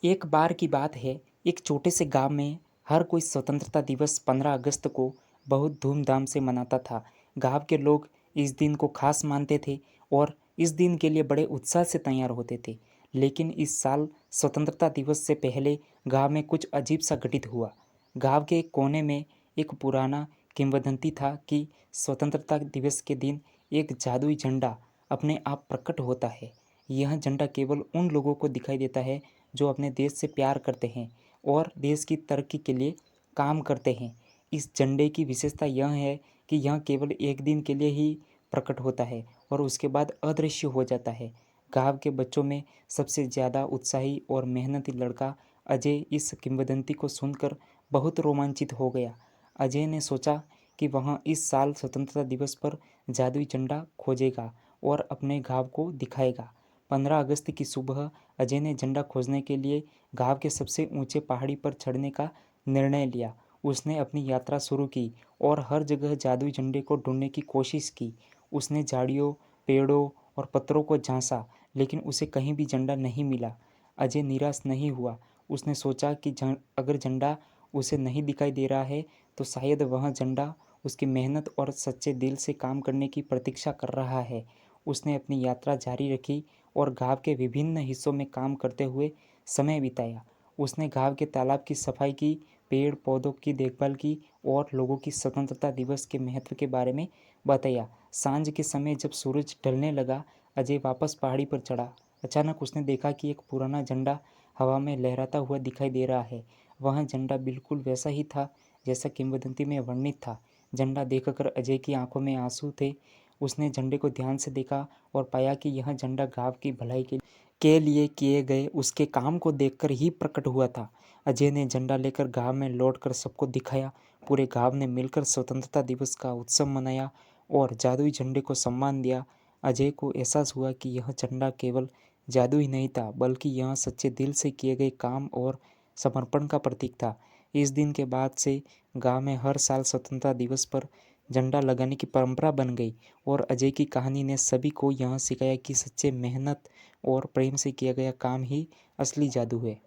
एक बार की बात है, एक छोटे से गांव में हर कोई स्वतंत्रता दिवस 15 अगस्त को बहुत धूमधाम से मनाता था। गांव के लोग इस दिन को खास मानते थे और इस दिन के लिए बड़े उत्साह से तैयार होते थे। लेकिन इस साल स्वतंत्रता दिवस से पहले गांव में कुछ अजीब सा घटित हुआ। गांव के एक कोने में एक पुराना किंवदंती था कि स्वतंत्रता दिवस के दिन एक जादुई झंडा अपने आप प्रकट होता है। यह झंडा केवल उन लोगों को दिखाई देता है जो अपने देश से प्यार करते हैं और देश की तरक्की के लिए काम करते हैं। इस झंडे की विशेषता यह है कि यह केवल एक दिन के लिए ही प्रकट होता है और उसके बाद अदृश्य हो जाता है। गांव के बच्चों में सबसे ज़्यादा उत्साही और मेहनती लड़का अजय इस किंवदंती को सुनकर बहुत रोमांचित हो गया। अजय ने सोचा कि वह इस साल स्वतंत्रता दिवस पर जादुई झंडा खोजेगा और अपने गांव को दिखाएगा। 15 अगस्त की सुबह अजय ने झंडा खोजने के लिए गांव के सबसे ऊंचे पहाड़ी पर चढ़ने का निर्णय लिया। उसने अपनी यात्रा शुरू की और हर जगह जादुई झंडे को ढूंढने की कोशिश की। उसने झाड़ियों, पेड़ों और पत्थरों को झांसा, लेकिन उसे कहीं भी झंडा नहीं मिला। अजय निराश नहीं हुआ। उसने सोचा कि अगर झंडा उसे नहीं दिखाई दे रहा है तो शायद वह झंडा उसकी मेहनत और सच्चे दिल से काम करने की प्रतीक्षा कर रहा है। उसने अपनी यात्रा जारी रखी और गांव के विभिन्न हिस्सों में काम करते हुए समय बिताया। उसने गांव के तालाब की सफाई की, पेड़ पौधों की देखभाल की और लोगों की स्वतंत्रता दिवस के महत्व के बारे में बताया। सांझ के समय जब सूरज ढलने लगा, अजय वापस पहाड़ी पर चढ़ा। अचानक उसने देखा कि एक पुराना झंडा हवा में लहराता हुआ दिखाई दे रहा है। वह झंडा बिल्कुल वैसा ही था जैसा किंवदंती में वर्णित था। झंडा देखकर अजय की आंखों में आंसू थे। उसने झंडे को ध्यान से देखा और पाया कि यह झंडा गांव की भलाई के लिए किए गए उसके काम को देखकर ही प्रकट हुआ था। अजय ने झंडा लेकर गांव में लौटकर सबको दिखाया। पूरे गांव ने मिलकर स्वतंत्रता दिवस का उत्सव मनाया और जादुई झंडे को सम्मान दिया। अजय को एहसास हुआ कि यह झंडा केवल जादू ही नहीं था, बल्कि यह सच्चे दिल से किए गए काम और समर्पण का प्रतीक था। इस दिन के बाद से गांव में हर साल स्वतंत्रता दिवस पर झंडा लगाने की परंपरा बन गई और अजय की कहानी ने सभी को यह सिखाया कि सच्चे मेहनत और प्रेम से किया गया काम ही असली जादू है।